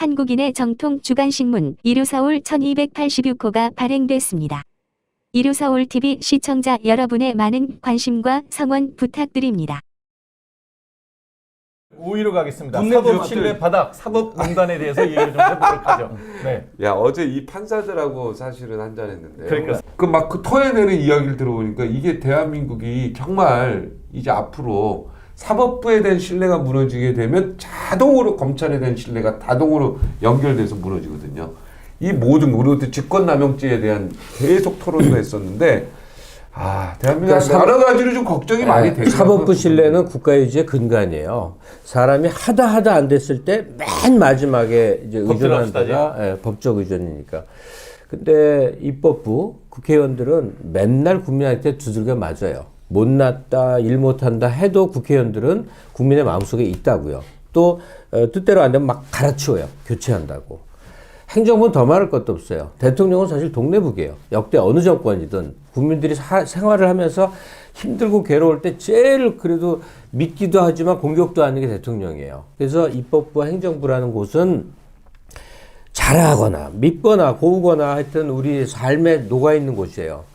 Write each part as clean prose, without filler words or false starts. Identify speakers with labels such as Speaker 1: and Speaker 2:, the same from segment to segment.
Speaker 1: 한국인의 정통 주간신문 이루서울 1286호가 발행됐습니다. 이루서울TV 시청자 여러분의 많은 관심과 성원 부탁드립니다.
Speaker 2: 5위로 가겠습니다. 사법 신뢰 바닥, 사법농단에 대해서 얘기를 좀 해보도록 하죠. 네.
Speaker 3: 야, 어제 이 판사들하고 사실은 한잔했는데.
Speaker 2: 그러니까.
Speaker 3: 그 토해내는 이야기를 들어보니까 이게 대한민국이 정말 이제 앞으로 사법부에 대한 신뢰가 무너지게 되면 자동으로 검찰에 대한 신뢰가 자동으로 연결돼서 무너지거든요. 이 모든, 그리고 직권남용죄에 대한 계속 토론도 했었는데, 대한민국 여러 가지로 좀 걱정이 많이 되더라고요.
Speaker 4: 사법부 신뢰는 국가유지의 근간이에요. 사람이 하다 안 됐을 때 맨 마지막에 이제 의존하는 데가 법적 의존이니까. 근데 입법부 국회의원들은 맨날 국민한테 두들겨 맞아요. 못났다, 일 못한다 해도 국회의원들은 국민의 마음속에 있다고요. 또 뜻대로 안 되면 막 갈아치워요. 교체한다고. 행정부는 더 말할 것도 없어요. 대통령은 사실 동네북이에요. 역대 어느 정권이든 국민들이 생활을 하면서 힘들고 괴로울 때 제일 그래도 믿기도 하지만 공격도 하는 게 대통령이에요. 그래서 입법부와 행정부라는 곳은 잘하거나 밉거나 고우거나 하여튼 우리 삶에 녹아있는 곳이에요.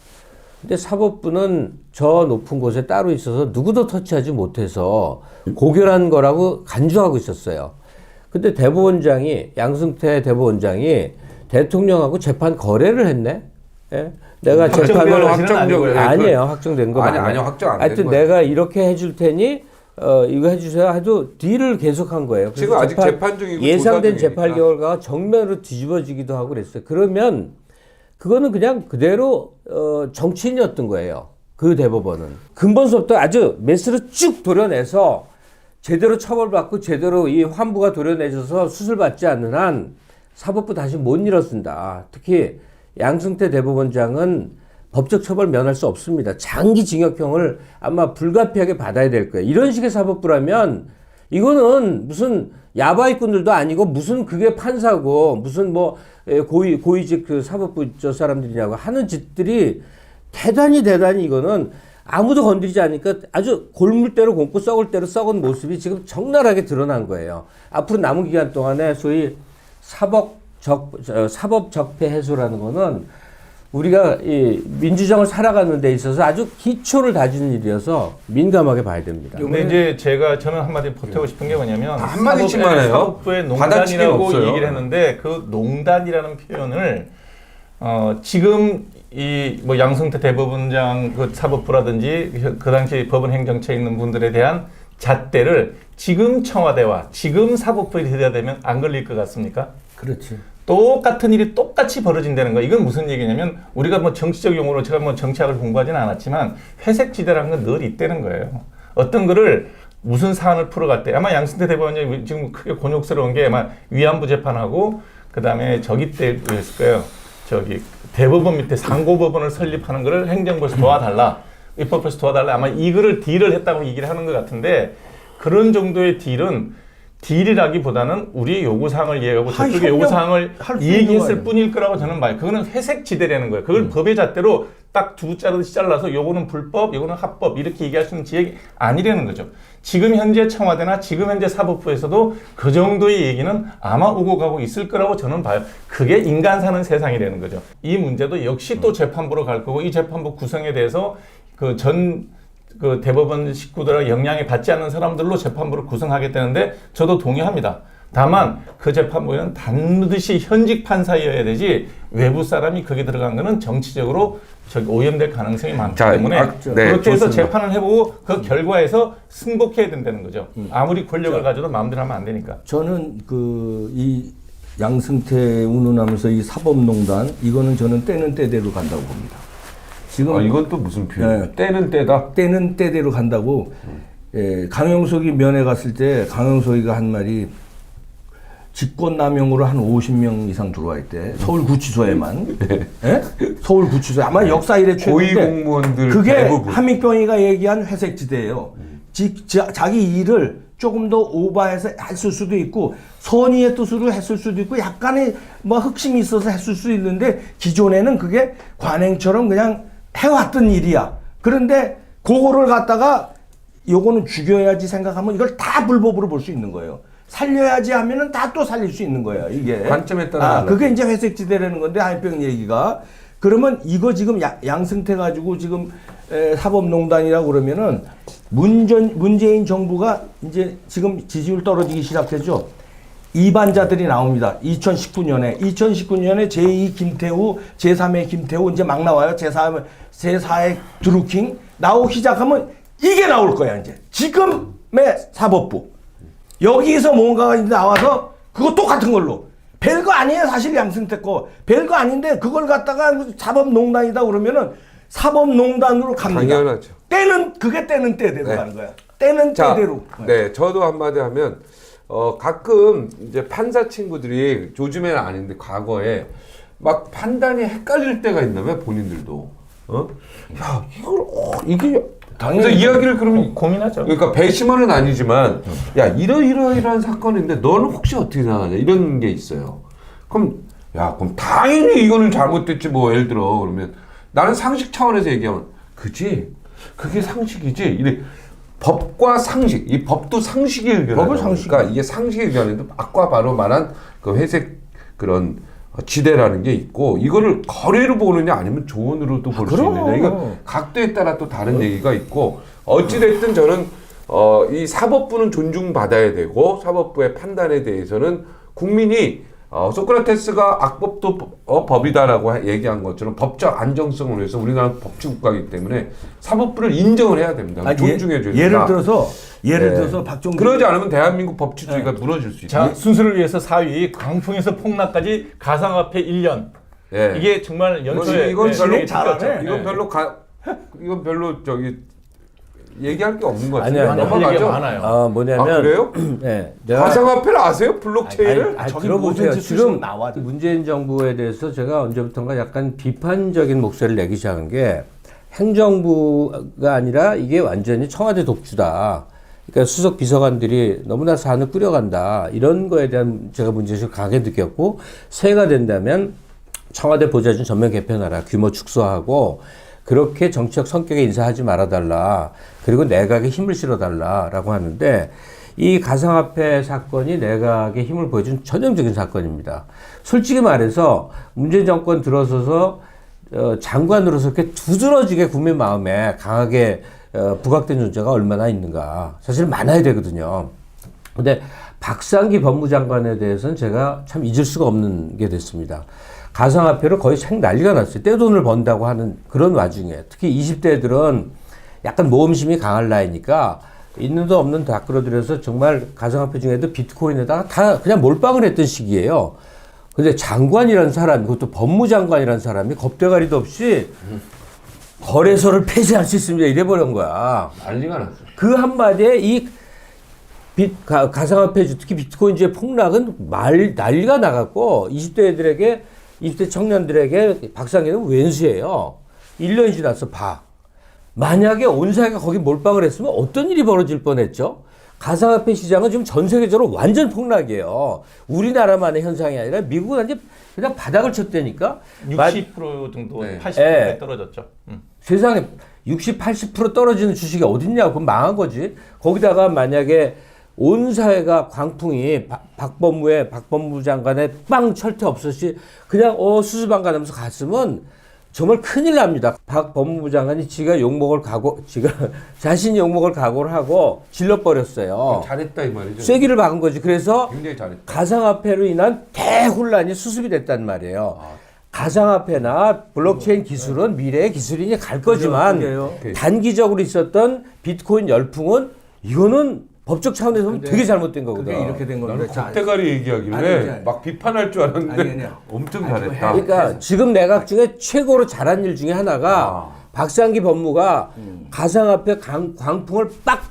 Speaker 4: 근데 사법부는 저 높은 곳에 따로 있어서 누구도 터치하지 못해서 고결한 거라고 간주하고 있었어요. 근데 대법원장이, 양승태 대법원장이 대통령하고 재판 거래를 했네? 예? 내가 재판을 아니에요. 확정된 거 맞아요.
Speaker 3: 아니요, 확정 안 된
Speaker 4: 하여튼
Speaker 3: 거예요.
Speaker 4: 내가 이렇게 해줄 테니 이거 해주세요 해도 딜을 계속한 거예요.
Speaker 3: 지금 아직 재판 중이고
Speaker 4: 예상된
Speaker 3: 조사
Speaker 4: 재판 결과가 정면으로 뒤집어지기도 하고 그랬어요. 그러면 그거는 그냥 그대로 정치인이었던 거예요. 그 대법원은. 근본서부터 아주 메스로 쭉 도려내서 제대로 처벌받고 제대로 이 환부가 도려내져서 수술받지 않는 한 사법부 다시 못 일어선다. 특히 양승태 대법원장은 법적 처벌 면할 수 없습니다. 장기 징역형을 아마 불가피하게 받아야 될 거예요. 이런 식의 사법부라면 이거는 무슨 야바이꾼들도 아니고 무슨 그게 판사고 무슨 뭐 고위직 그 사법부 저 사람들이냐고 하는 짓들이 대단히 이거는 아무도 건드리지 않으니까 아주 골물대로 곰고 썩을 대로 썩은 모습이 지금 적나라하게 드러난 거예요. 앞으로 남은 기간 동안에 소위 사법 적폐 해소라는 거는 우리가 이 민주정을 살아가는 데 있어서 아주 기초를 다지는 일이어서 민감하게 봐야 됩니다.
Speaker 2: 근데 이제 저는 한마디 보태고 싶은 게 뭐냐면
Speaker 3: 한마디씩만 해요.
Speaker 2: 사법부의 농단이라고 얘기를 했는데 그 농단이라는 표현을 지금 이 뭐 양승태 대법원장 그 사법부라든지 그 당시 법원 행정처에 있는 분들에 대한 잣대를 지금 청와대와 지금 사법부에 대야 되면 안 걸릴 것 같습니까?
Speaker 4: 그렇지.
Speaker 2: 똑같은 일이 똑같이 벌어진다는 거. 이건 무슨 얘기냐면 우리가 뭐 정치적 용어로 제가 뭐 정치학을 공부하지는 않았지만 회색 지대라는 건 늘 있다는 거예요. 어떤 거를 무슨 사안을 풀어갈 때 아마 양승태 대법원장이 지금 크게 곤욕스러운 게 아마 위안부 재판하고 그 다음에 저기 때였을 거예요. 저기 대법원 밑에 상고법원을 설립하는 거를 행정부에서 도와달라. 입법부에서 도와달라. 아마 이거를 딜을 했다고 얘기를 하는 것 같은데 그런 정도의 딜이라기보다는 우리의 요구사항을 이해하고 저쪽의 요구사항을 얘기했을 뿐일 거라고 저는 봐요. 그거는 회색 지대라는 거예요. 그걸 법의 잣대로 딱 두 자르듯이 잘라서 요거는 불법, 요거는 합법 이렇게 얘기할 수 있는 지역이 아니라는 거죠. 지금 현재 청와대나 지금 현재 사법부에서도 그 정도의 얘기는 아마 오고 가고 있을 거라고 저는 봐요. 그게 인간 사는 세상이라는 거죠. 이 문제도 역시 또 재판부로 갈 거고 이 재판부 구성에 대해서 그 대법원 식구들의 영향이 받지 않는 사람들로 재판부를 구성하겠다는데 저도 동의합니다. 다만 그 재판부에는 반드시 현직 판사여야 되지 외부 사람이 거기 들어간 거는 정치적으로 오염될 가능성이 많기 때문에 그렇게 해서 재판을 해보고 그 결과에서 승복해야 된다는 거죠. 아무리 권력을 가져도 마음대로 하면 안 되니까.
Speaker 5: 저는 이 양승태 운운하면서 이 사법농단 이거는 저는 때는 때대로 간다고 봅니다. 지금
Speaker 3: 이건 또 무슨 표현? 때는 때다.
Speaker 5: 때는 때대로 간다고. 강용석이 면회 갔을 때 강용석이가 한 말이 직권남용으로 한 50명 이상 들어와 있대. 서울구치소에만. 서울구치소에 아마 역사 이래 최고인데
Speaker 3: 고위공무원들
Speaker 5: 그게
Speaker 3: 대부분.
Speaker 5: 한민병이가 얘기한 회색지대예요. 자기 일을 조금 더 오버해서 했을 수도 있고 선의의 뜻으로 했을 수도 있고 약간의 뭐 흑심이 있어서 했을 수도 있는데 기존에는 그게 관행처럼 그냥 해왔던 일이야. 그런데 그거를 갖다가 요거는 죽여야지 생각하면 이걸 다 불법으로 볼 수 있는 거예요. 살려야지 하면은 다 또 살릴 수 있는 거예요. 이게
Speaker 3: 관점에 따라
Speaker 5: 그게 이제 회색지대라는 건데 하이병 얘기가 그러면 이거 지금 양승태 가지고 지금 사법농단이라고 그러면은 문재인 정부가 이제 지금 지지율 떨어지기 시작했죠. 이반자들이 나옵니다. 2019년에 제2 김태우, 제3의 김태우 이제 막 나와요. 제4의 드루킹 나오기 시작하면 이게 나올 거야 이제. 지금의 사법부 여기서 뭔가가 나와서 그거 똑같은 걸로 별거 아니에요. 사실 양승태 거 별거 아닌데 그걸 갖다가 사법농단이다 그러면은 사법농단으로 갑니다.
Speaker 3: 당연하죠.
Speaker 5: 때는 때대로
Speaker 3: 네.
Speaker 5: 가는 거야. 때는 때대로.
Speaker 3: 네, 저도 한마디 하면 가끔 이제 판사 친구들이 요즘에는 아닌데 과거에 막 판단이 헷갈릴 때가 있나봐요, 본인들도. 야, 이게 그래서 이야기를 그러면
Speaker 2: 고민하죠.
Speaker 3: 그러니까 배심원은 아니지만 야 이러이러이러한 사건인데 너는 혹시 어떻게 생각하냐 이런 게 있어요. 그럼 당연히 이거는 잘못됐지 뭐 예를 들어 그러면 나는 상식 차원에서 얘기하면 그지 그게 상식이지 이래 법과 상식 이 법도 상식에 의견
Speaker 5: 법은 상식.
Speaker 3: 그러니까 이게 상식에 의견인데 아까 바로 말한 그 회색 그런 지대라는 게 있고 이거를 거래로 보느냐 아니면 조언으로도 볼 수 있느냐 이거 각도에 따라 또 다른 얘기가 있고 어찌 됐든 저는 이 사법부는 존중받아야 되고 사법부의 판단에 대해서는 국민이 소크라테스가 악법도 법이다라고 얘기한 것처럼 법적 안정성을 위해서 우리나라는 법치국가이기 때문에 사법부를 인정을 해야 됩니다. 존중해 줘야 됩니다.
Speaker 5: 예를 들어서 박정희
Speaker 3: 그러지 않으면 대한민국 법치주의가 무너질 수 있다.
Speaker 2: 자, 순서를 위해서 4위 광풍에서 폭락까지 가상화폐 1년.
Speaker 3: 예.
Speaker 2: 이게 정말 연초에
Speaker 3: 이건 별로
Speaker 5: 잘하네.
Speaker 3: 이건 별로 저기 얘기할 게 없는 것
Speaker 4: 아니요,
Speaker 3: 같아요.
Speaker 4: 아니요.
Speaker 2: 할 얘기가
Speaker 3: 넘어가죠.
Speaker 2: 많아요.
Speaker 4: 뭐냐면
Speaker 3: 아, 그래요?
Speaker 4: 네,
Speaker 3: 가상화폐를 아세요? 블록체인을?
Speaker 5: 저기
Speaker 4: 들어보세요.
Speaker 5: 뭐든지
Speaker 4: 지금
Speaker 5: 쓰시면 나와.
Speaker 4: 문재인 정부에 대해서 제가 언제부턴가 약간 비판적인 목소리를 내기 시작한 게 행정부가 아니라 이게 완전히 청와대 독주다. 그러니까 수석 비서관들이 너무나 산을 꾸려간다. 이런 거에 대한 제가 문제의식을 강하게 느꼈고 새해가 된다면 청와대 보좌진 전면 개편하라. 규모 축소하고 그렇게 정치적 성격의 인사하지 말아달라. 그리고 내각에 힘을 실어달라라고 하는데 이 가상화폐 사건이 내각에 힘을 보여준 전형적인 사건입니다. 솔직히 말해서 문재인 정권 들어서서 장관으로서 이렇게 두드러지게 국민 마음에 강하게 부각된 존재가 얼마나 있는가. 사실 많아야 되거든요. 근데 박상기 법무장관에 대해서는 제가 참 잊을 수가 없는 게 됐습니다. 가상화폐를 거의 생 난리가 났어요. 떼돈을 번다고 하는 그런 와중에 특히 20대들은 약간 모험심이 강할 나이니까 있는 도 없는 다 끌어들여서 정말 가상화폐 중에도 비트코인에다가 다 그냥 몰빵을 했던 시기예요. 근데 장관이라는 사람, 그것도 법무장관이라는 사람이 겁대가리도 없이 거래소를 폐쇄할 수 있습니다. 이래버린 거야.
Speaker 3: 난리가 났어요.
Speaker 4: 그 한마디에 이 가상화폐, 특히 비트코인주의 폭락은 난리가 나갔고 20대 청년들에게 박상기는 왼수예요. 1년이 지났어, 봐. 만약에 온 사회가 거기 몰빵을 했으면 어떤 일이 벌어질 뻔했죠? 가상화폐 시장은 지금 전 세계적으로 완전 폭락이에요. 우리나라만의 현상이 아니라 미국은 완전 그냥 바닥을 쳤다니까.
Speaker 2: 60% 정도,
Speaker 3: 네.
Speaker 2: 80%에 떨어졌죠.
Speaker 4: 세상에 60, 80% 떨어지는 주식이 어딨냐고. 그럼 망한 거지. 거기다가 만약에 온 사회가 광풍이 박법무 장관의 빵 철퇴 없었지 그냥 수수방 가면서 갔으면 정말 큰일 납니다. 박 법무부 장관이 지가 자신이 욕먹을 각오를 하고 질러버렸어요.
Speaker 3: 잘했다 이 말이죠.
Speaker 4: 쐐기를 박은 거지. 그래서
Speaker 3: 굉장히 잘했다.
Speaker 4: 가상화폐로 인한 대혼란이 수습이 됐단 말이에요. 가상화폐나 블록체인 기술은 미래의 기술이니 갈 거지만 단기적으로 있었던 비트코인 열풍은 이거는 법적 차원에서 되게 잘못된 거거든.
Speaker 5: 그게 이렇게 된 건데.
Speaker 3: 나는 겁대가리 얘기하길래 막 비판할 줄 알았는데 엄청 잘했다.
Speaker 4: 그러니까 지금 내각 중에 최고로 잘한 일 중에 하나가 박상기 법무가 가상화폐 광풍을 빡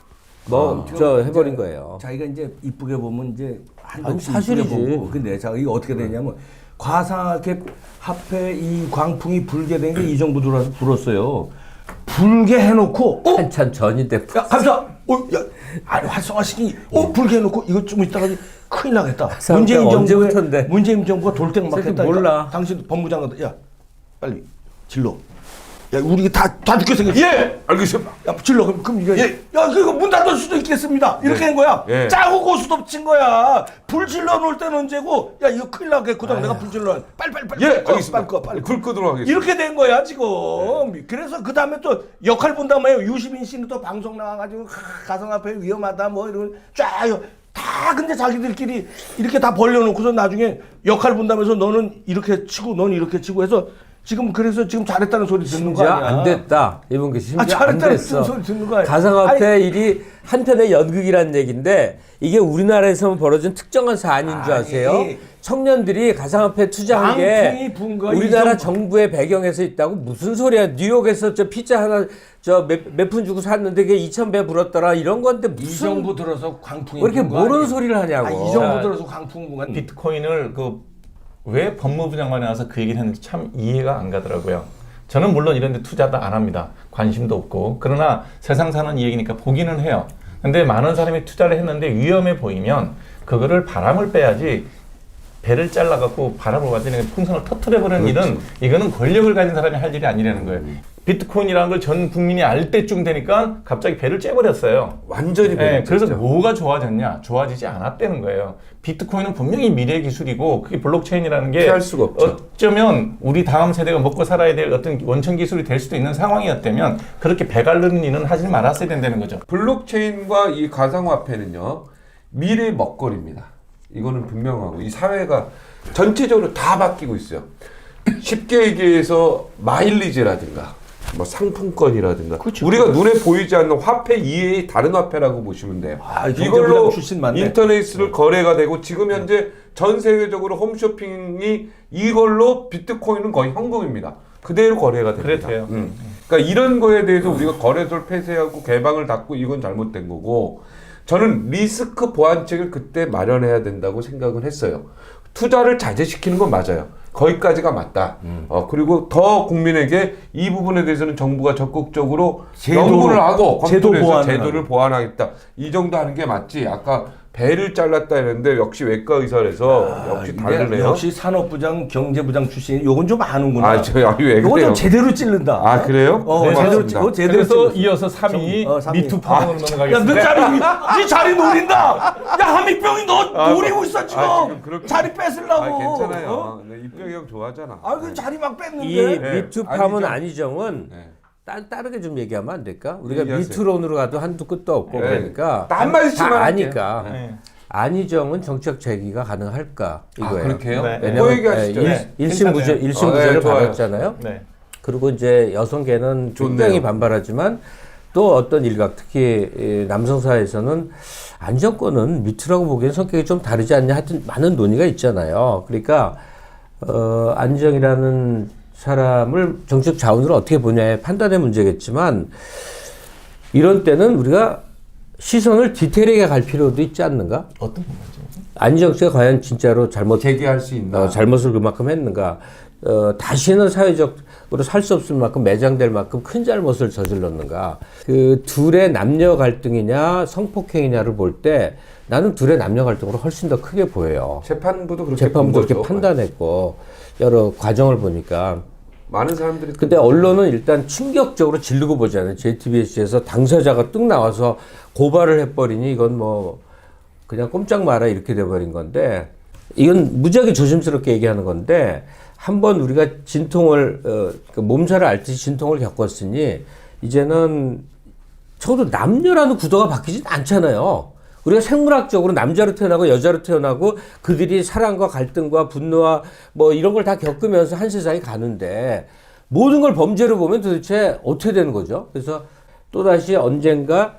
Speaker 4: 해버린 거예요.
Speaker 5: 자기가 이제 이쁘게 보면 이제
Speaker 4: 아니, 사실이지.
Speaker 5: 보고. 근데 자 이거 어떻게 되냐면 가상화폐 이 광풍이 불게 된 게 이 정부 들어서 불었어요. 불게 해놓고
Speaker 4: 한참 전인데
Speaker 5: 야 감사. 아니 활성화시키. 불게 해놓고 이거 좀 이따가 큰일 나겠다. 문재인 정부가 돌 때가 막 했다.
Speaker 4: 몰라.
Speaker 5: 당신 법무장관 야 빨리 질러. 야, 우리 다 죽게 생겼어.
Speaker 3: 예, 알겠습니다.
Speaker 5: 야, 질러. 그럼 이거.
Speaker 3: 예.
Speaker 5: 야, 그거 문 닫을 수도 있겠습니다. 이렇게 된 거야.
Speaker 3: 예.
Speaker 5: 짜고 고수도 친 거야. 불 질러 놓을 때는 언제고. 야, 이거 큰일 나겠거든. 내가 불 질러. 빨리.
Speaker 3: 예,
Speaker 5: 꺼,
Speaker 3: 알겠습니다.
Speaker 5: 빨리.
Speaker 3: 불 끄도록 하겠습니다.
Speaker 5: 이렇게 된 거야 지금. 그래서 그 다음에 또 역할 분담해요. 유시민 씨는 또 방송 나와가지고 가상화폐 위험하다 뭐 이런 다 근데 자기들끼리 이렇게 다 벌려놓고서 나중에 역할 분담해서 너는 이렇게 치고 너는 이렇게 치고 해서 지금 그래서 지금 잘했다는 소리 듣는 거
Speaker 4: 심지어
Speaker 5: 아니야?
Speaker 4: 안 됐다. 이분께 심지어 안
Speaker 5: 잘했다는
Speaker 4: 됐어.
Speaker 5: 소리 듣는 거 아니야?
Speaker 4: 가상화폐 일이 한편의 연극이라는 얘기인데 이게 우리나라에서만 벌어진 특정한 사안인 줄 아세요?
Speaker 5: 아니.
Speaker 4: 청년들이 가상화폐 투자한
Speaker 5: 광풍이
Speaker 4: 게
Speaker 5: 분 거,
Speaker 4: 우리나라
Speaker 5: 이 정도.
Speaker 4: 정부의 배경에서 있다고 무슨 소리야? 뉴욕에서 저 피자 하나 몇 푼 주고 샀는데 그게 2,000배 불었더라 이런 건데
Speaker 5: 이
Speaker 4: 무슨
Speaker 5: 정부 들어서 광풍이
Speaker 4: 왜 이렇게
Speaker 5: 분 거
Speaker 4: 모르는
Speaker 5: 아니야?
Speaker 4: 소리를 하냐고.
Speaker 5: 이 정부 들어서 광풍 분가
Speaker 2: 비트코인을 왜 법무부 장관이 나와서 그 얘기를 했는지 참 이해가 안 가더라고요. 저는 물론 이런 데 투자도 안 합니다. 관심도 없고. 그러나 세상 사는 이 얘기니까 보기는 해요. 근데 많은 사람이 투자를 했는데 위험해 보이면 그거를 바람을 빼야지 배를 잘라갖고 바람을 완전히 풍선을 터트려버리는 일은 이거는 권력을 가진 사람이 할 일이 아니라는 거예요. 비트코인이라는 걸 전 국민이 알 때쯤 되니까 갑자기 배를 째버렸어요.
Speaker 3: 완전히
Speaker 2: 네, 그래서
Speaker 3: 진짜.
Speaker 2: 뭐가 좋아졌냐? 좋아지지 않았다는 거예요. 비트코인은 분명히 미래 기술이고 그게 블록체인이라는 게
Speaker 3: 피할 수가 없죠.
Speaker 2: 어쩌면 우리 다음 세대가 먹고 살아야 될 어떤 원천 기술이 될 수도 있는 상황이었다면 그렇게 배가르는 일은 하지 말았어야 된다는 거죠.
Speaker 3: 블록체인과 이 가상화폐는요 미래의 먹거리입니다. 이거는 분명하고 이 사회가 전체적으로 다 바뀌고 있어요. 쉽게 얘기해서 마일리지라든가 뭐 상품권이라든가 우리가 눈에 보이지 않는 화폐 이외의 다른 화폐라고 보시면 돼요. 이걸로
Speaker 5: 경제부장 출신 맞네.
Speaker 3: 인터넷으로 거래가 되고 지금 현재 전 세계적으로 홈쇼핑이 이걸로 비트코인은 거의 현금입니다. 그대로 거래가 됩니다.
Speaker 2: 그래도요.
Speaker 3: 그러니까 이런 거에 대해서 우리가 거래소를 폐쇄하고 개방을 닫고 이건 잘못된 거고 저는 리스크 보완책을 그때 마련해야 된다고 생각을 했어요. 투자를 자제시키는 건 맞아요. 거기까지가 맞다. 그리고 더 국민에게 이 부분에 대해서는 정부가 적극적으로 연구를 하고 검토를 제도를 보완하겠다. 이 정도 하는 게 맞지. 아까 배를 잘랐다 했는데 역시 외과 의사라서 역시 다르네요.
Speaker 5: 역시 산업부장, 경제부장 출신. 요건 좀 아는구나.
Speaker 3: 왜 그래요?
Speaker 5: 요건 좀 제대로 찔른다.
Speaker 3: 아 그래요?
Speaker 5: 제대로
Speaker 2: 그래서
Speaker 5: 찔렀어.
Speaker 2: 이어서 3위
Speaker 5: 삼위.
Speaker 2: 미투 파동으로
Speaker 5: 야,
Speaker 2: 넘어가겠습니다.
Speaker 5: 네 자리 노린다. 야, 한미병이 너 노리고 있어 지금.
Speaker 3: 지금 그렇게-
Speaker 5: 자리 뺏으려고.
Speaker 3: 괜찮아요. 네, 입병이 형 좋아하잖아.
Speaker 5: 그 자리 막 뺐는데.
Speaker 4: 이
Speaker 3: 네.
Speaker 4: 미투팜은 안희정은
Speaker 3: 네.
Speaker 4: 다르게 좀 얘기하면 안 될까? 우리가
Speaker 3: 얘기하세요.
Speaker 4: 미투론으로 가도 한두 끝도 없고
Speaker 3: 네.
Speaker 4: 그러니까
Speaker 3: 한 마디씩만
Speaker 4: 다
Speaker 3: 할게요.
Speaker 4: 아니까
Speaker 2: 네.
Speaker 4: 안희정은 정책 재기가 가능할까 이거예요.
Speaker 3: 그렇게요?
Speaker 2: 네.
Speaker 3: 뭐
Speaker 4: 왜냐면
Speaker 3: 얘기하시죠.
Speaker 2: 네.
Speaker 4: 일심부전
Speaker 2: 괜찮아요.
Speaker 4: 일심부전을
Speaker 3: 네, 좋아요.
Speaker 4: 받았잖아요.
Speaker 2: 네.
Speaker 4: 그리고 이제 여성계는
Speaker 3: 좋네요.
Speaker 4: 굉장히 반발하지만 또 어떤 일각 특히 이 남성 사회에서는 안정권은 미투라고 보기엔 성격이 좀 다르지 않냐 하여튼 많은 논의가 있잖아요. 그러니까 안희정이라는 사람을 정책 자원으로 어떻게 보냐의 판단의 문제겠지만 이런 때는 우리가 시선을 디테일하게 갈 필요도 있지 않는가?
Speaker 2: 어떤 부분이죠?
Speaker 4: 안희정 씨가 과연 진짜로
Speaker 3: 재기할 수 있나?
Speaker 4: 잘못을 그만큼 했는가? 다시는 사회적으로 살 수 없을 만큼 매장될 만큼 큰 잘못을 저질렀는가? 그 둘의 남녀 갈등이냐 성폭행이냐를 볼 때 나는 둘의 남녀 갈등으로 훨씬 더 크게 보여요.
Speaker 3: 재판부도 그렇게
Speaker 4: 재판부도
Speaker 3: 본
Speaker 4: 그렇게
Speaker 3: 거죠.
Speaker 4: 판단했고 여러 과정을 보니까
Speaker 3: 많은 사람들이
Speaker 4: 근데 언론은 일단 충격적으로 지르고 보잖아요. JTBC에서 당사자가 뚝 나와서 고발을 해버리니 이건 뭐 그냥 꼼짝 마라 이렇게 돼버린 건데 이건 무지하게 조심스럽게 얘기하는 건데 한번 우리가 진통을 그 몸살을 앓듯이 진통을 겪었으니 이제는 적어도 남녀라는 구도가 바뀌진 않잖아요. 우리가 생물학적으로 남자로 태어나고 여자로 태어나고 그들이 사랑과 갈등과 분노와 뭐 이런 걸 다 겪으면서 한 세상이 가는데 모든 걸 범죄로 보면 도대체 어떻게 되는 거죠? 그래서 또다시 언젠가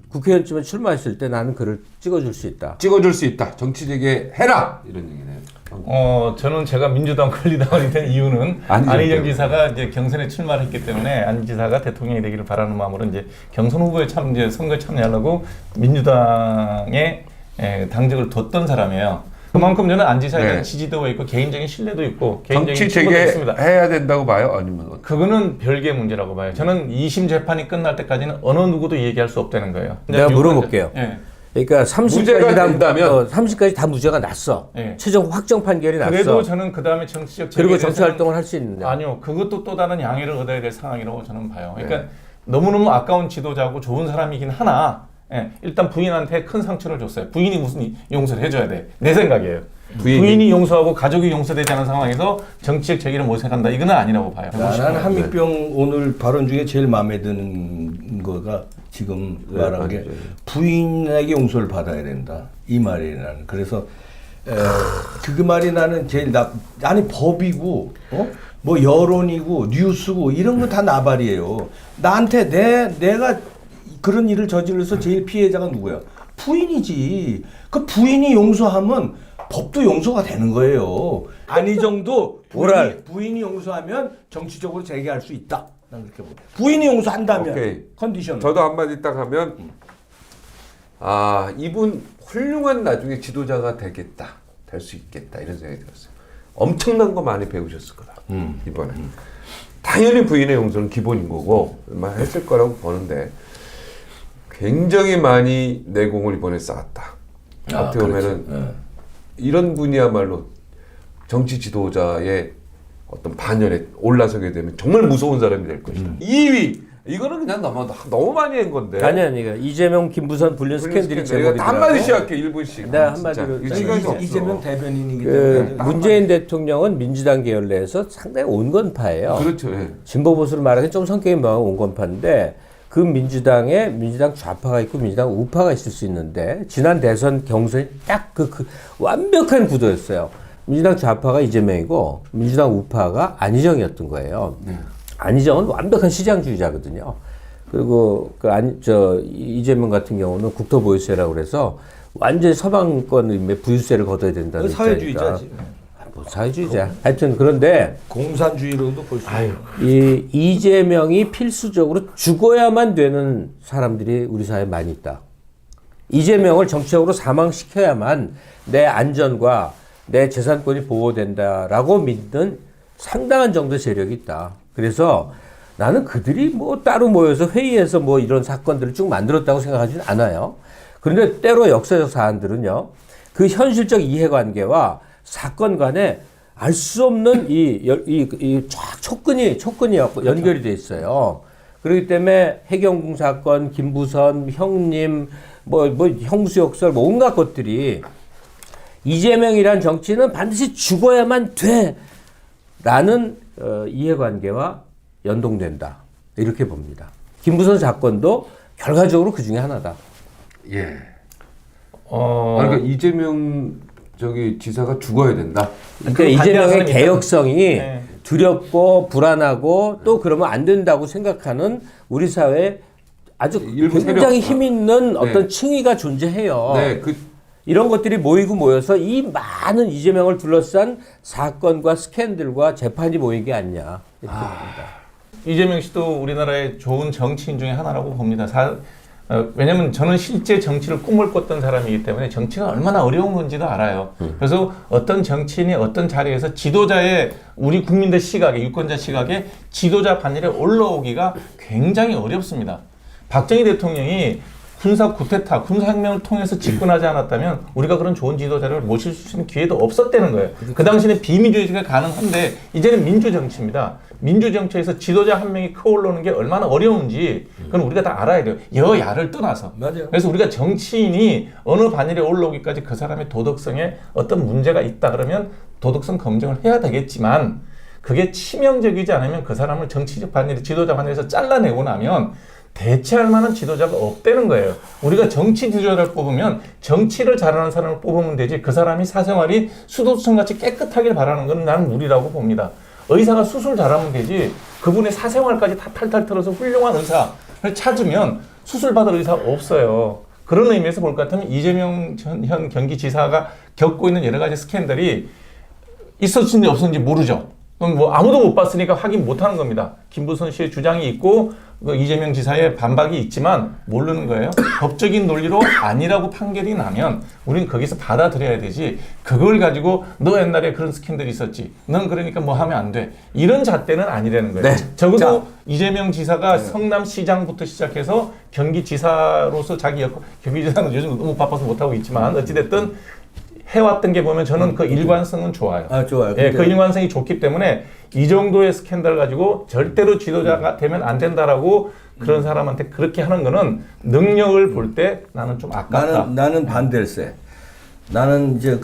Speaker 4: 국회의원쯤에 출마했을 때 나는 그를 찍어줄 수 있다.
Speaker 3: 찍어줄 수 있다. 정치적에 해라 이런 얘기네요.
Speaker 2: 저는 제가 민주당 권리당원이 된 이유는
Speaker 3: 안희정
Speaker 2: 안희정 지사가 이제 경선에 출마를 했기 때문에 안 지사가 대통령이 되기를 바라는 마음으로 이제 경선 후보에 이제 선거에 참여하려고 민주당에 당적을 뒀던 사람이에요. 그만큼 저는 안 지사에 대한 지지도가 있고 개인적인 신뢰도 있고 개인적인
Speaker 3: 정치
Speaker 2: 친분도 있습니다.
Speaker 3: 재개해야 된다고 봐요? 아니면
Speaker 2: 그거는 별개의 문제라고 봐요. 저는 2심 재판이 끝날 때까지는 어느 누구도 얘기할 수 없다는 거예요.
Speaker 4: 내가 물어볼게요.
Speaker 2: 예.
Speaker 4: 그러니까
Speaker 3: 무죄가
Speaker 4: 30까지 다
Speaker 3: 된다면?
Speaker 4: 30까지 다 무죄가 났어.
Speaker 2: 네.
Speaker 4: 최종 확정 판결이 났어.
Speaker 2: 그래도 저는 그 다음에 정치적
Speaker 4: 그리고
Speaker 2: 재개에
Speaker 4: 정치
Speaker 2: 대해서는-
Speaker 4: 활동을 할 수 있는데.
Speaker 2: 아니요, 그것도 또 다른 양해를 얻어야 될 상황이라고 저는 봐요. 그러니까 너무너무 아까운 지도자고 좋은 사람이긴 하나, 일단 부인한테 큰 상처를 줬어요. 부인이 무슨 용서를 해줘야 돼. 내 생각이에요. 부인이 용서하고 가족이 용서되지 않은 상황에서 정치적 제기를 모색한다. 이건 아니라고 봐요.
Speaker 5: 나는 한미병 오늘 발언 중에 제일 마음에 드는 거가 지금 말한 게 부인에게 용서를 받아야 된다. 이 말이 나는. 그래서 그 말이 나는 제일 아니 법이고 뭐 여론이고 뉴스고 이런 거 다 나발이에요. 나한테 내가 그런 일을 저질러서 제일 피해자가 누구야? 부인이지. 그 부인이 용서하면 법도 용서가 되는 거예요. 안희정도 부인이 용서하면 정치적으로 재개할 수 있다. 난 그렇게 봅니다. 부인이 용서한다면
Speaker 3: 오케이.
Speaker 5: 컨디션.
Speaker 3: 저도 한마디 딱 하면 이분 훌륭한 나중에 지도자가 되겠다. 될 수 있겠다. 이런 생각이 들었어요. 엄청난 거 많이 배우셨을 거다. 이번에. 당연히 부인의 용서는 기본인 거고 막 했을 거라고 보는데 굉장히 많이 내공을 이번에 쌓았다. 어떻게 보면은 이런 분이야말로 정치 지도자의 어떤 반열에 올라서게 되면 정말 무서운 사람이 될 것이다. 2위 이거는 그냥 너무 많이 한 건데.
Speaker 4: 아니 이재명, 김부선 불륜 스캔들이 제목이더라고.
Speaker 3: 한마디씩 할게 1분씩.
Speaker 4: 내가 한마디로
Speaker 3: 이 시간이 없어.
Speaker 5: 이재명 대변인이기
Speaker 4: 그
Speaker 5: 때문에
Speaker 4: 문재인 대통령은 민주당 계열 내에서 상당히 온건파예요.
Speaker 3: 그렇죠. 예.
Speaker 4: 진보 보수로 말하기엔 좀 성격이 명한 온건파인데 그 민주당에 민주당 좌파가 있고 민주당 우파가 있을 수 있는데 지난 대선 경선이 딱 그 완벽한 구도였어요. 민주당 좌파가 이재명이고 민주당 우파가 안희정이었던 거예요. 안희정은 완벽한 시장주의자거든요. 그리고 이재명 같은 경우는 국토보유세라고 그래서 완전히 서방권의 부유세를 걷어야 된다는
Speaker 5: 사회주의자지.
Speaker 4: 뭐 사회주의자. 하여튼 그런데
Speaker 5: 공산주의로도 볼 수 있어요.
Speaker 4: 이 이재명이 필수적으로 죽어야만 되는 사람들이 우리 사회에 많이 있다. 이재명을 정치적으로 사망시켜야만 내 안전과 내 재산권이 보호된다라고 믿는 상당한 정도의 세력이 있다. 그래서 나는 그들이 뭐 따로 모여서 회의해서 뭐 이런 사건들을 쭉 만들었다고 생각하지는 않아요. 그런데 때로 역사적 사안들은요, 그 현실적 이해관계와 사건 간에 알 수 없는 쫙 촉근이 연결이 돼 있어요. 그렇기 때문에 해경궁 사건, 김부선, 형님, 뭐 형수역설, 뭐 온갖 것들이 이재명이란 정치는 반드시 죽어야만 돼! 라는 이해관계와 연동된다. 이렇게 봅니다. 김부선 사건도 결과적으로 그 중에 하나다.
Speaker 3: 예. 그러니까 이재명 지사가 죽어야 된다.
Speaker 4: 그러니까 이재명의 개혁성이
Speaker 2: 네.
Speaker 4: 두렵고 불안하고 또 그러면 안 된다고 생각하는 우리 사회에 아주
Speaker 3: 일부
Speaker 4: 굉장히
Speaker 3: 세력.
Speaker 4: 힘 있는
Speaker 3: 네.
Speaker 4: 어떤 층위가 존재해요.
Speaker 3: 네,
Speaker 4: 이런 것들이 모여서 이 많은 이재명을 둘러싼 사건과 스캔들과 재판이 모인 게 아니냐. 이렇게 봅니다.
Speaker 2: 이재명 씨도 우리나라의 좋은 정치인 중에 하나라고 봅니다. 왜냐면 저는 실제 정치를 꿈을 꿨던 사람이기 때문에 정치가 얼마나 어려운 건지도 알아요. 그래서 어떤 정치인이 어떤 자리에서 지도자의 우리 국민들 시각에, 유권자 시각에 지도자 반열에 올라오기가 굉장히 어렵습니다. 박정희 대통령이 군사 쿠데타, 군사혁명을 통해서 집권하지 않았다면 우리가 그런 좋은 지도자를 모실 수 있는 기회도 없었다는 거예요. 그 당시에는 비민주주의가 가능한데 이제는 민주정치입니다. 민주정치에서 지도자 한 명이 커올라오는 게 얼마나 어려운지 그건 우리가 다 알아야 돼요. 여야를 떠나서.
Speaker 5: 맞아요.
Speaker 2: 그래서 우리가 정치인이 어느 반열에 올라오기까지 그 사람의 도덕성에 어떤 문제가 있다 그러면 도덕성 검증을 해야 되겠지만 그게 치명적이지 않으면 그 사람을 정치적 반열, 지도자 반열에서 잘라내고 나면 대체할 만한 지도자가 없다는 거예요. 우리가 정치 지도자를 뽑으면 정치를 잘하는 사람을 뽑으면 되지 그 사람이 사생활이 수도승같이 깨끗하길 바라는 건 나는 무리라고 봅니다. 의사가 수술 잘하면 되지 그분의 사생활까지 다 탈탈 털어서 훌륭한 의사를 찾으면 수술 받을 의사가 없어요. 그런 의미에서 볼 것 같으면 이재명 현 경기지사가 겪고 있는 여러 가지 스캔들이 있었는지 없었는지 모르죠. 그럼 뭐 아무도 못 봤으니까 확인 못 하는 겁니다. 김부선 씨의 주장이 있고 그 이재명 지사의 반박이 있지만 모르는 거예요. 법적인 논리로 아니라고 판결이 나면 우리는 거기서 받아들여야 되지. 그걸 가지고 너 옛날에 그런 스캔들이 있었지. 넌 그러니까 뭐 하면 안 돼. 이런 잣대는 아니라는 거예요.
Speaker 4: 네.
Speaker 2: 적어도
Speaker 4: 자.
Speaker 2: 이재명 지사가 성남시장부터 시작해서 경기지사로서 자기 역할, 경기지사는 요즘 너무 바빠서 못하고 있지만 어찌됐든 해왔던 게 보면 저는 그 일관성은 좋아요.
Speaker 5: 아, 좋아요.
Speaker 2: 예,
Speaker 5: 근데-
Speaker 2: 그 일관성이 좋기 때문에 이 정도의 스캔들 가지고 절대로 지도자가 되면 안 된다라고 그런 사람한테 그렇게 하는 거는 능력을 볼 때 나는 좀 아깝다.
Speaker 5: 나는 반댈세. 나는 이제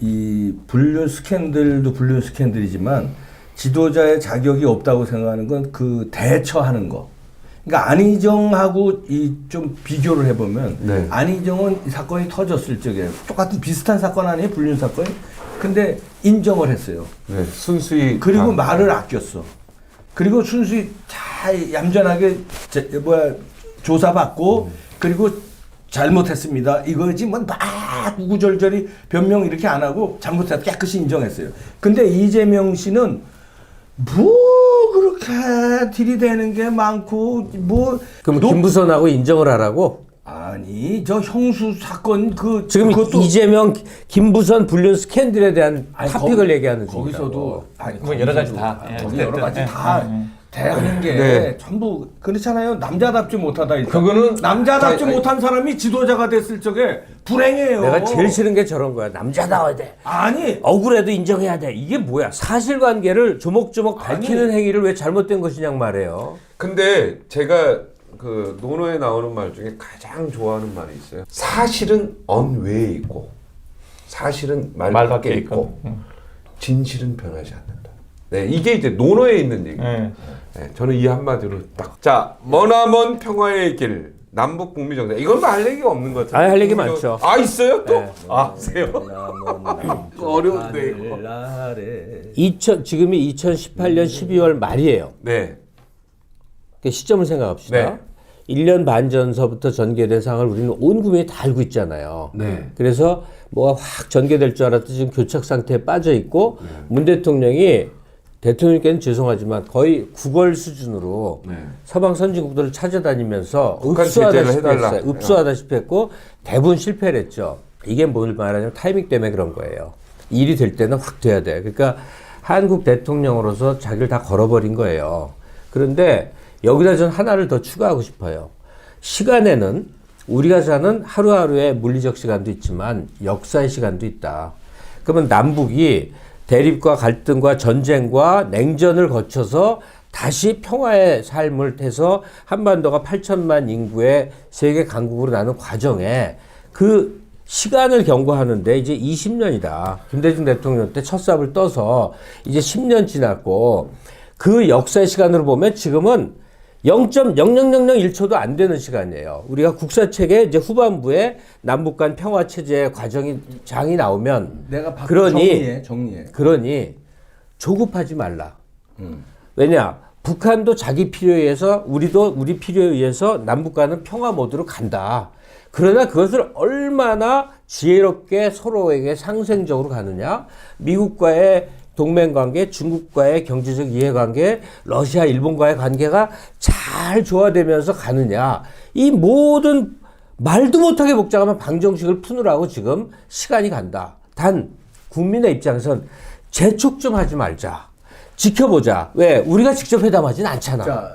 Speaker 5: 이 불륜 스캔들도 불륜 스캔들이지만 지도자의 자격이 없다고 생각하는 건 그 대처하는 거. 그러니까 안희정하고 이 좀 비교를 해보면
Speaker 3: 네.
Speaker 5: 안희정은 이 사건이 터졌을 적에 똑같은 비슷한 사건 아니에요? 불륜 사건이? 근데 인정을 했어요.
Speaker 3: 네, 순수히
Speaker 5: 그리고
Speaker 3: 다-
Speaker 5: 말을 아꼈어. 그리고 순수히 잘 얌전하게 조사받고 그리고 잘못했습니다. 이거지 뭐 막 구구절절히 변명 이렇게 안 하고 잘못해서 깨끗이 인정했어요. 근데 이재명 씨는 뭐 그렇게 들이대는 게 많고 뭐
Speaker 4: 그럼 김부선하고 인정을 하라고?
Speaker 5: 아니 저 형수 사건 그
Speaker 4: 지금
Speaker 5: 그것도
Speaker 4: 이재명, 김부선 불륜 스캔들에 대한
Speaker 5: 아니,
Speaker 4: 토픽을
Speaker 5: 거기-
Speaker 4: 얘기하는
Speaker 5: 거기서도 아니,
Speaker 2: 뭐 여러 가지
Speaker 5: 거기서도
Speaker 2: 다. 예,
Speaker 5: 거기
Speaker 2: 어쨌든.
Speaker 5: 여러 가지
Speaker 2: 예,
Speaker 5: 다
Speaker 2: 예, 예.
Speaker 5: 대하는 게
Speaker 3: 네.
Speaker 5: 전부 그렇잖아요. 남자답지 못하다. 일단.
Speaker 2: 그거는
Speaker 5: 남자답지
Speaker 3: 아니,
Speaker 5: 못한 사람이 지도자가 됐을 적에 불행해요.
Speaker 4: 내가 제일 싫은 게 저런 거야. 남자다워야 돼.
Speaker 5: 아니
Speaker 4: 억울해도 인정해야 돼. 이게 뭐야? 사실관계를 조목조목 밝히는 행위를 왜 잘못된 것이냐 말이에요.
Speaker 3: 근데 제가 그 논어에 나오는 말 중에 가장 좋아하는 말이 있어요. 사실은 언외에 있고 사실은 말 밖에 있고 진실은 변하지 않는다. 네, 이게 이제 논어에 있는 얘기예요.
Speaker 2: 예.
Speaker 3: 네, 저는 이 한마디로 딱. 자, 머나먼 평화의 길, 남북 북미 정상. 이건 할 얘기가 없는 것 같아요.
Speaker 4: 아니, 할 얘기
Speaker 3: 북미
Speaker 4: 많죠.
Speaker 3: 아, 있어요 또?
Speaker 4: 네.
Speaker 3: 아, 세요? 어려운데 이거.
Speaker 4: 지금이 2018년 12월 말이에요.
Speaker 3: 네.
Speaker 4: 그 시점을 생각합시다.
Speaker 3: 네.
Speaker 4: 1년 반 전서부터 전개된 상황을 우리는 온 국민이 다 알고 있잖아요.
Speaker 3: 네.
Speaker 4: 그래서 뭐가 확 전개될 줄 알았더니 지금 교착 상태에 빠져 있고 문 대통령이 대통령께는 죄송하지만 거의 구걸 수준으로
Speaker 3: 네.
Speaker 4: 서방 선진국들을 찾아다니면서
Speaker 3: 북한 제재를
Speaker 4: 흡수하다시피
Speaker 3: 해달라.
Speaker 4: 했어요. 흡수하다시피 했고 대부분 실패를 했죠. 이게 뭘 말하냐면 타이밍 때문에 그런 거예요. 일이 될 때는 확 돼야 돼. 그러니까 한국 대통령으로서 자기를 다 걸어버린 거예요. 그런데 여기다 전 하나를 더 추가하고 싶어요. 시간에는 우리가 사는 하루하루의 물리적 시간도 있지만 역사의 시간도 있다. 그러면 남북이 대립과 갈등과 전쟁과 냉전을 거쳐서 다시 평화의 삶을 해서 한반도가 8천만 인구의 세계 강국으로 나는 과정에 그 시간을 경고하는데 이제 20년이다. 김대중 대통령 때 첫 삽을 떠서 이제 10년 지났고 그 역사의 시간으로 보면 지금은 0.0001초도 안 되는 시간이에요. 우리가 국사책에 이제 후반부에 남북 간 평화 체제 장이 나오면
Speaker 5: 내가
Speaker 4: 그러니
Speaker 5: 정리해.
Speaker 4: 그러니 조급하지 말라. 왜냐? 북한도 자기 필요에 의해서 우리도 우리 필요에 의해서 남북 간은 평화 모드로 간다. 그러나 그것을 얼마나 지혜롭게 서로에게 상생적으로 가느냐? 미국과의 동맹관계, 중국과의 경제적 이해관계, 러시아, 일본과의 관계가 잘 조화되면서 가느냐. 이 모든 말도 못하게 복잡한 방정식을 푸느라고 지금 시간이 간다. 단 국민의 입장에선 재촉 좀 하지 말자. 지켜보자. 왜? 우리가 직접 회담하진 않잖아.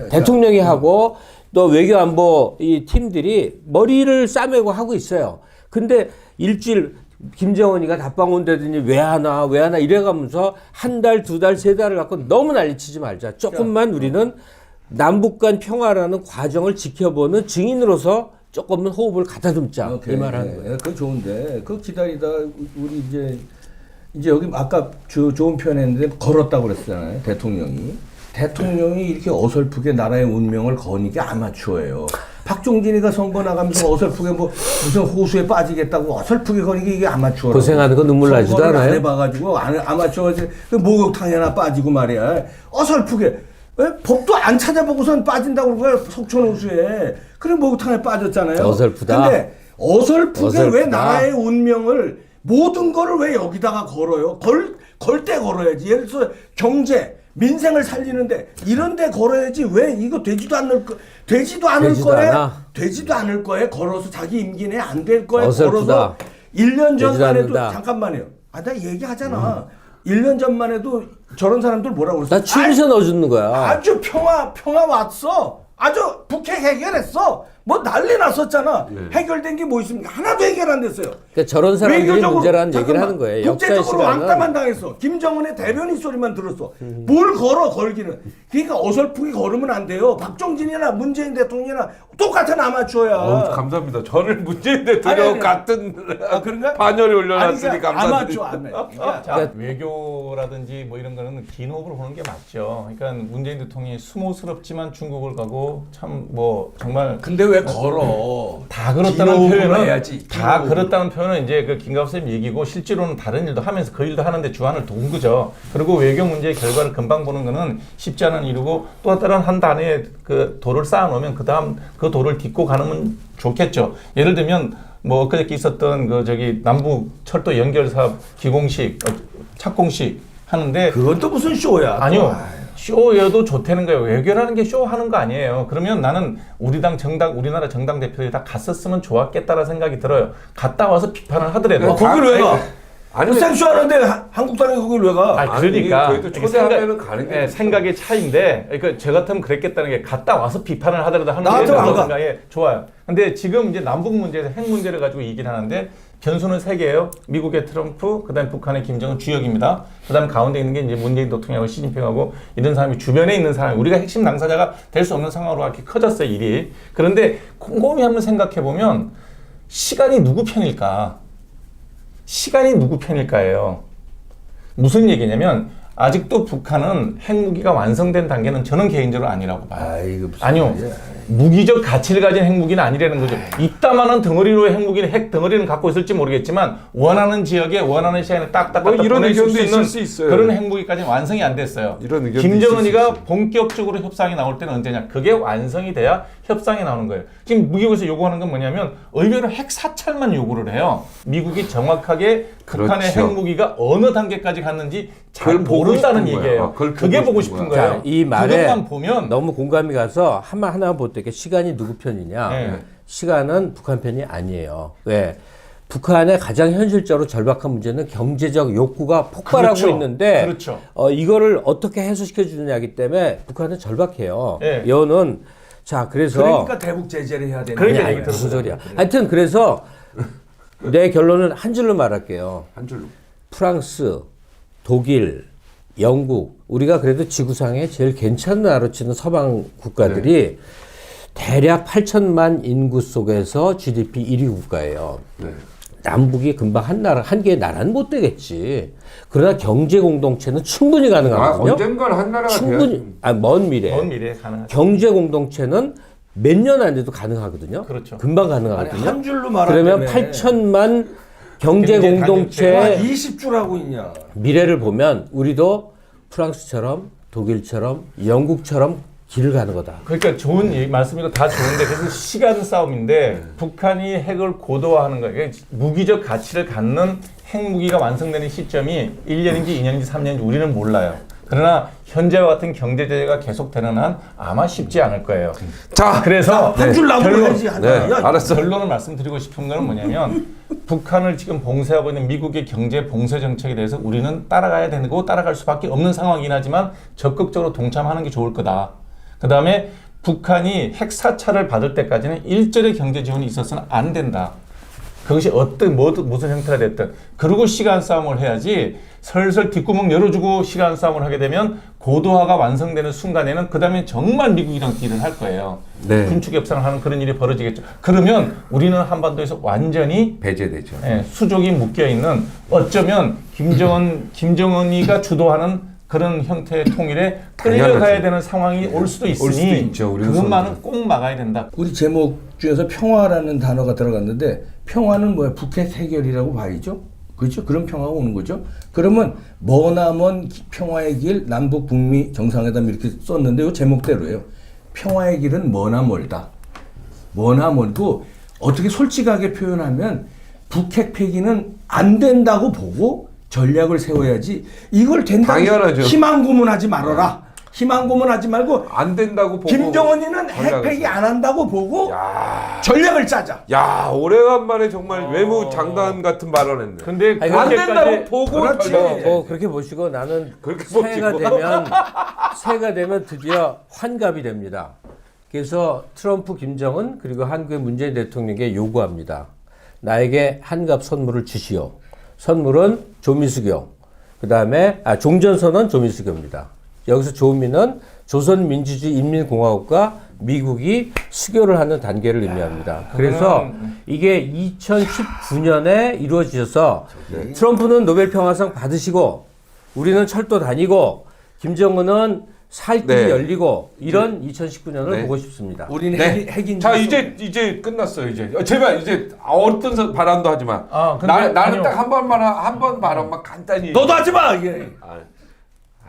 Speaker 4: 대통령이 하고 또 외교안보 이 팀들이 머리를 싸매고 하고 있어요. 근데 일주일 김정은이가 답방 온다더니 왜 하나 이래가면서 한 달, 두 달, 세 달을 갖고 너무 난리치지 말자. 조금만 우리는 남북 간 평화라는 과정을 지켜보는 증인으로서 조금은 호흡을 가다듬자. 이 말 하는 거예요.
Speaker 5: 그거 좋은데 그거 기다리다 우리 이제 여기 아까 좋은 표현했는데 걸었다고 그랬잖아요. 대통령이 이렇게 어설프게 나라의 운명을 거는 게 아마추어예요. 박종진이가 선거 나가면서 어설프게 뭐 무슨 호수에 빠지겠다고 어설프게 거리기 이게 아마추어라고.
Speaker 4: 고생하는 거 눈물 나지도
Speaker 5: 선거를 안
Speaker 4: 않아요?
Speaker 5: 해봐가지고 아마추어 그 목욕탕에 하나 빠지고 말이야. 어설프게 법도 안 찾아보고선 빠진다고 그러고요. 속천 호수에. 그래 목욕탕에 빠졌잖아요.
Speaker 4: 어설프다.
Speaker 5: 근데 어설프게 왜
Speaker 4: 어설프다.
Speaker 5: 나라의 운명을 모든 거를 왜 여기다가 걸어요? 걸 때 걸어야지. 예를 들어서 경제, 민생을 살리는데 이런 데 걸어야지. 왜 이거 되지도 않을 거에 걸어서 자기 임기 내에 안 될 거에
Speaker 4: 어설프다.
Speaker 5: 걸어서 1년 전만 해도
Speaker 4: 않는다.
Speaker 5: 잠깐만요. 나 얘기하잖아. 1년 전만 해도 저런 사람들 뭐라고 그랬어?
Speaker 4: 나 취임새 넣어주는 거야.
Speaker 5: 아주 평화 왔어. 아주 북핵 해결했어. 뭐 난리 났었잖아. 해결된 게 뭐 있습니까? 하나도 해결 안 됐어요.
Speaker 4: 그러니까 저런 사람들이
Speaker 5: 외교적으로,
Speaker 4: 문제라는 얘기를
Speaker 5: 잠깐만,
Speaker 4: 하는 거예요. 역사의
Speaker 5: 국제적으로
Speaker 4: 시간은
Speaker 5: 왕따만 당했어. 김정은의 대변인 소리만 들었어. 뭘 걸기는. 그러니까 어설프게 걸으면 안 돼요. 박정진이나 문재인 대통령이나 똑같은 아마추어야.
Speaker 3: 감사합니다. 저를 문재인 대통령
Speaker 5: 아니.
Speaker 3: 같은
Speaker 5: 그런가?
Speaker 3: 반열에 올려놨으니
Speaker 5: 아니, 그러니까
Speaker 3: 감사드립니다.
Speaker 5: 아마추어.
Speaker 2: 자, 외교라든지 뭐 이런 거는 긴 호흡으로 보는 게 맞죠. 그러니까 문재인 대통령이 수모스럽지만 중국을 가고 참 뭐 정말
Speaker 5: 근데 왜 걸어?
Speaker 2: 다 그렇다는
Speaker 5: 긴 호흡으로
Speaker 2: 표현은
Speaker 5: 해야지.
Speaker 2: 다 그렇다는 표현은 이제 그 김갑 선생님 얘기고 실제로는 다른 일도 하면서 그 일도 하는데 주안을 돈 거죠. 그리고 외교 문제의 결과를 금방 보는 거는 쉽지 않은 일이고 또 다른 한 단위의 그 도를 쌓아놓으면 그 다음 그 도를 딛고 가는 좋겠죠. 예를 들면 뭐 엊그저께 있었던 그 저기 남북 철도 연결 사업 기공식 착공식 하는데
Speaker 5: 그건 또 무슨 쇼야? 또.
Speaker 2: 아니요. 쇼여도 좋다는 거예요. 외교라는 게 쇼하는 거 아니에요. 그러면 나는 우리나라 정당 대표들이 다 갔었으면 좋았겠다라는 생각이 들어요. 갔다 와서 비판을 하더라도.
Speaker 5: 거길 왜 가?
Speaker 3: 아니,
Speaker 5: 생쇼하는데 한국당이 거길 왜 가?
Speaker 2: 그러니까
Speaker 3: 저희도 초대하면은 가는 게
Speaker 2: 생각의 차이인데, 그러니까 저 같으면 그랬겠다는 게 갔다 와서 비판을 하더라도 하는 게
Speaker 5: 나한테는 안 가.
Speaker 2: 생각에 좋아요. 근데 지금 이제 남북 문제에서 핵 문제를 가지고 얘기를 하는데 변수는 세 개예요. 미국의 트럼프, 그다음에 북한의 김정은 주역입니다. 그다음에 가운데 있는 게 이제 문재인 대통령하고 시진핑하고 이런 사람이 주변에 있는 사람, 우리가 핵심 당사자가 될 수 없는 상황으로 이렇게 커졌어요, 일이. 그런데 곰곰이 한번 생각해 보면 시간이 누구 편일까? 시간이 누구 편일까예요. 무슨 얘기냐면 아직도 북한은 핵무기가 완성된 단계는 저는 개인적으로 아니라고 봐요. 아니요. 무기적 가치를 가진 핵무기는 아니라는 거죠. 이따만한 덩어리로 핵무기는 핵 덩어리는 갖고 있을지 모르겠지만 원하는 지역에 원하는 시간에 딱딱
Speaker 3: 뭐 이런
Speaker 2: 보낼 수
Speaker 3: 의견도
Speaker 2: 있는
Speaker 3: 있을 수 있어요.
Speaker 2: 그런 핵무기까지는 완성이 안 됐어요.
Speaker 3: 이런 의견도
Speaker 2: 김정은이가
Speaker 3: 있을 수
Speaker 2: 본격적으로 협상이 나올 때는 언제냐? 그게 완성이 돼야 협상이 나오는 거예요. 지금 미국에서 요구하는 건 뭐냐면 의외로 핵 사찰만 요구를 해요. 미국이 정확하게 북한의
Speaker 3: 그렇죠.
Speaker 2: 핵무기가 어느 단계까지 갔는지 잘
Speaker 3: 그걸 보고
Speaker 2: 모른다는
Speaker 3: 싶은
Speaker 2: 얘기예요.
Speaker 3: 거야.
Speaker 2: 그게 보고 싶은 거예요.
Speaker 4: 자, 이 말에
Speaker 2: 그것만 보면
Speaker 4: 너무 공감이 가서 하나 볼 때 시간이 누구 편이냐?
Speaker 2: 네.
Speaker 4: 시간은 북한 편이 아니에요. 왜? 북한의 가장 현실적으로 절박한 문제는 경제적 욕구가 폭발하고
Speaker 2: 그렇죠.
Speaker 4: 있는데
Speaker 2: 그렇죠.
Speaker 4: 이거를 어떻게 해소시켜 주느냐기 때문에 북한은 절박해요.
Speaker 2: 네.
Speaker 4: 여는 자 그래서
Speaker 5: 그러니까 대북 제재를 해야 되는
Speaker 2: 그러니까
Speaker 5: 거야.
Speaker 2: 얘기
Speaker 4: 무슨 소리야? 하여튼 그래서 내 결론은 한 줄로 말할게요.
Speaker 3: 한 줄로.
Speaker 4: 프랑스, 독일, 영국 우리가 그래도 지구상에 제일 괜찮은 나라로 치는 서방 국가들이 대략 8천만 인구 속에서 GDP 1위 국가예요.
Speaker 3: 네.
Speaker 4: 남북이 금방 한 개의 나라는 못 되겠지. 그러나 경제 공동체는 충분히 가능하거든요.
Speaker 3: 언젠간 한 나라가
Speaker 4: 충분히 먼 미래.
Speaker 2: 먼 미래에 가능하죠.
Speaker 4: 경제 공동체는 몇 년 안에도 가능하거든요.
Speaker 2: 그렇죠.
Speaker 4: 금방 가능하거든요.
Speaker 5: 한 줄로 말하면
Speaker 4: 그러면 8천만 경제
Speaker 2: 경제
Speaker 4: 공동체
Speaker 5: 20줄 하고 있냐?
Speaker 4: 미래를 보면 우리도 프랑스처럼 독일처럼 영국처럼 길을 가는 거다.
Speaker 2: 그러니까 좋은 말씀이고 다 좋은데 그래서 시간 싸움인데 북한이 핵을 고도화하는 거예요. 그러니까 무기적 가치를 갖는 핵무기가 완성되는 시점이 1년인지 2년인지 3년인지 우리는 몰라요. 그러나 현재와 같은 경제 제재가 계속되는 한 아마 쉽지 않을 거예요.
Speaker 3: 자,
Speaker 2: 그래서
Speaker 5: 한 줄 나무야지 한
Speaker 3: 네,
Speaker 5: 줄이야.
Speaker 3: 알았어.
Speaker 2: 결론을 말씀드리고 싶은 건 뭐냐면 북한을 지금 봉쇄하고 있는 미국의 경제 봉쇄 정책에 대해서 우리는 따라가야 되고 따라갈 수밖에 없는 상황이긴 하지만 적극적으로 동참하는 게 좋을 거다. 그 다음에 북한이 핵 사찰을 받을 때까지는 일절의 경제 지원이 있어서는 안 된다. 그것이 무슨 형태가 됐든. 그리고 시간 싸움을 해야지 슬슬 뒷구멍 열어주고 시간 싸움을 하게 되면 고도화가 완성되는 순간에는 그 다음에 정말 미국이랑 딜을 할 거예요.
Speaker 3: 네.
Speaker 2: 군축 협상을 하는 그런 일이 벌어지겠죠. 그러면 우리는 한반도에서 완전히
Speaker 3: 배제되죠.
Speaker 2: 수족이 묶여있는 어쩌면 김정은이가 주도하는 그런 형태의 통일에 끌려가야
Speaker 3: 당연하죠.
Speaker 2: 되는 상황이 올 수도 있으니
Speaker 3: 수도 있죠, 우리
Speaker 2: 그것만은 꼭 막아야 된다.
Speaker 5: 우리 제목 중에서 평화라는 단어가 들어갔는데 평화는 뭐야? 북핵 해결이라고 봐야죠. 그렇죠? 그런 평화가 오는 거죠. 그러면 머나먼 평화의 길 남북 북미 정상회담 이렇게 썼는데 이 제목대로예요. 평화의 길은 머나 멀다. 머나 멀고 어떻게 솔직하게 표현하면 북핵 폐기는 안 된다고 보고 전략을 세워야지 이걸 된다고
Speaker 3: 당연하죠.
Speaker 5: 희망 고문하지 말아라. 희망 고문하지 말고
Speaker 3: 안 된다고 보고
Speaker 5: 김정은이는
Speaker 3: 전략을
Speaker 5: 핵폐기
Speaker 3: 써.
Speaker 5: 안 한다고 보고
Speaker 3: 야,
Speaker 5: 전략을 짜자.
Speaker 3: 야 오래간만에 정말 외무 장관 같은 발언했네.
Speaker 2: 근데
Speaker 4: 아니,
Speaker 3: 안
Speaker 2: 그렇게까지
Speaker 3: 된다고 보고
Speaker 5: 그렇지.
Speaker 3: 전략을
Speaker 4: 뭐 그렇게 보시고 나는
Speaker 3: 그렇게
Speaker 4: 새해가 되면 드디어 환갑이 됩니다. 그래서 트럼프, 김정은 그리고 한국의 문재인 대통령에게 요구합니다. 나에게 한갑 선물을 주시오. 선물은 조미수교. 그다음에 종전선언 조미수교입니다. 여기서 조미는 조선민주주의 인민공화국과 미국이 수교를 하는 단계를 의미합니다. 그래서 이게 2019년에 이루어지셔서 트럼프는 노벨 평화상 받으시고 우리는 철도 다니고 김정은은 살 길이
Speaker 3: 네.
Speaker 4: 열리고 이런 2019년을
Speaker 3: 네.
Speaker 4: 보고 싶습니다.
Speaker 5: 우리는
Speaker 3: 네.
Speaker 5: 핵인
Speaker 3: 자 이제 끝났어요 이제. 제발 이제 어떤 발언도 하지 마.
Speaker 2: 근데
Speaker 3: 나는
Speaker 2: 아니요.
Speaker 3: 딱 한 번 발언만 간단히.
Speaker 5: 너도 하지 마. 이게.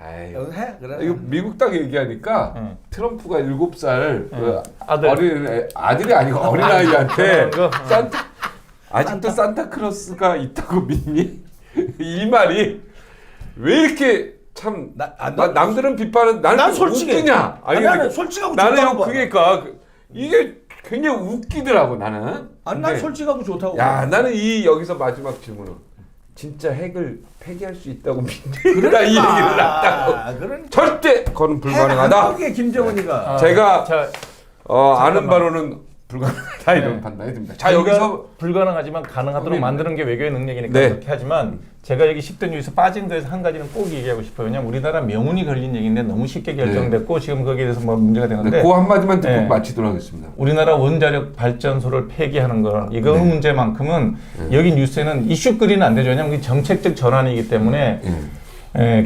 Speaker 3: 아이,
Speaker 5: 여기서 해. 그래.
Speaker 3: 이거 미국 딱 얘기하니까 트럼프가 7살 그
Speaker 2: 아들.
Speaker 3: 어린 아들이 아니고 어린 아이한테
Speaker 2: 그거.
Speaker 3: 아직도 산타크로스가 있다고 믿니? 이 말이 왜 이렇게 참 남들은 비판은 나는
Speaker 5: 난
Speaker 3: 좀
Speaker 5: 솔직해.
Speaker 3: 웃기냐?
Speaker 5: 아니, 나는 솔직하고
Speaker 3: 나는
Speaker 5: 좋다고
Speaker 3: 형
Speaker 5: 봐.
Speaker 3: 그러니까 이게 굉장히 웃기더라고 나는.
Speaker 5: 아니 난
Speaker 3: 근데
Speaker 5: 솔직하고 좋다고.
Speaker 3: 야 나는 이 여기서 마지막 질문은 진짜 핵을 폐기할 수 있다고 믿니? 나 이 얘기를 했다고.
Speaker 5: 그러니까.
Speaker 3: 절대 그건 불가능하다.
Speaker 5: 한국의 김정은이가
Speaker 3: 제가
Speaker 2: 자,
Speaker 3: 아는 바로는 불가능하다 이런 판단이 듭니다. 자 여기서
Speaker 2: 불가능하지만 가능하도록
Speaker 3: 우리-
Speaker 2: 만드는 게 외교의 능력이니까
Speaker 3: 네.
Speaker 2: 그렇게 하지만 제가 여기 10대 뉴스 빠진 거에서 한 가지는 꼭 얘기하고 싶어요. 왜냐면 우리나라 명운이 걸린 얘기인데 너무 쉽게 결정됐고 지금 거기에 대해서 뭐 문제가 되는데
Speaker 3: 그 한마디만 듣고
Speaker 2: 네.
Speaker 3: 마치도록 하겠습니다.
Speaker 2: 우리나라 원자력 발전소를 폐기하는 거 이거
Speaker 3: 네.
Speaker 2: 문제만큼은 여기 뉴스에는 이슈거리는 안 되죠. 왜냐하면 이게 정책적 전환이기 때문에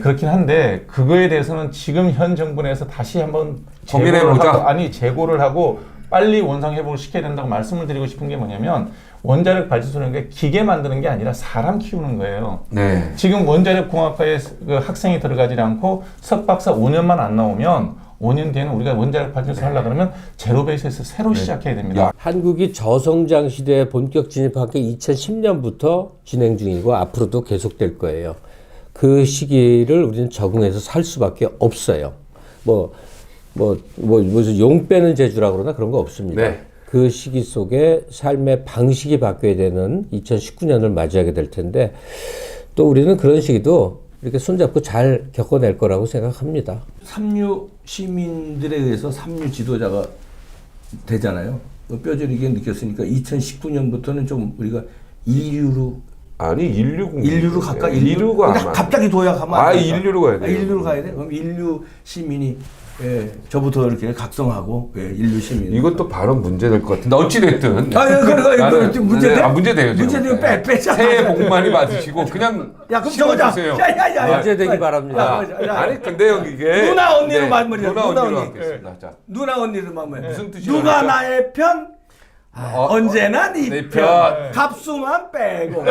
Speaker 2: 그렇긴 한데 그거에 대해서는 지금 현 정부 내에서 다시 한번
Speaker 3: 고민해보자.
Speaker 2: 재고를 하고 빨리 원상 회복을 시켜야 된다고 말씀을 드리고 싶은 게 뭐냐면 원자력 발전소는 게 기계 만드는 게 아니라 사람 키우는 거예요.
Speaker 3: 네.
Speaker 2: 지금 원자력 공학과에 그 학생이 들어가지 않고 석박사 5년만 안 나오면 5년 뒤에는 우리가 원자력 발전소 하려고 그러면 제로 베이스에서 새로 시작해야 됩니다.
Speaker 4: 한국이 저성장 시대에 본격 진입한 게 2010년부터 진행 중이고 앞으로도 계속될 거예요. 그 시기를 우리는 적응해서 살 수밖에 없어요. 무슨 용 빼는 재주라 그러나 그런 거 없습니다.
Speaker 3: 네.
Speaker 4: 그 시기 속에 삶의 방식이 바뀌어야 되는 2019년을 맞이하게 될 텐데 또 우리는 그런 시기도 이렇게 손잡고 잘 겪어낼 거라고 생각합니다.
Speaker 5: 삼류 시민들에 의해서 삼류 지도자가 되잖아요. 뼈저리게 느꼈으니까 2019년부터는 좀 우리가 인류로
Speaker 3: 아니 인류로
Speaker 5: 갈까?
Speaker 3: 인류가
Speaker 5: 근데
Speaker 3: 아마
Speaker 5: 갑자기 도약하면 안 돼.
Speaker 3: 인류로 가야 돼.
Speaker 5: 인류로 가야 돼. 그럼 인류 시민이 저부터 이렇게 각성하고 인류 시민.
Speaker 3: 이것도 발언 문제될 것 같은데 어찌 됐든
Speaker 5: 그러니까 문제돼?
Speaker 3: 문제돼요. 지금.
Speaker 5: 문제되면 빼자.
Speaker 3: 새해 복 많이 받으시고 그냥
Speaker 5: 야 그럼 적어자.
Speaker 3: 심어주세요.
Speaker 5: 야야야.
Speaker 4: 문제되기 바랍니다.
Speaker 3: 아니 근데 형 이게
Speaker 5: 누나 언니로
Speaker 3: 네,
Speaker 5: 마무리해.
Speaker 3: 누나
Speaker 5: 누나
Speaker 3: 언니로
Speaker 5: 언니.
Speaker 3: 하겠습니다. 자
Speaker 5: 누나 언니를 마무리.
Speaker 3: 무슨 뜻이야?
Speaker 5: 누가 나의 편? 언제나 네
Speaker 3: 내
Speaker 5: 편.
Speaker 3: 편.
Speaker 5: 값수만 빼고.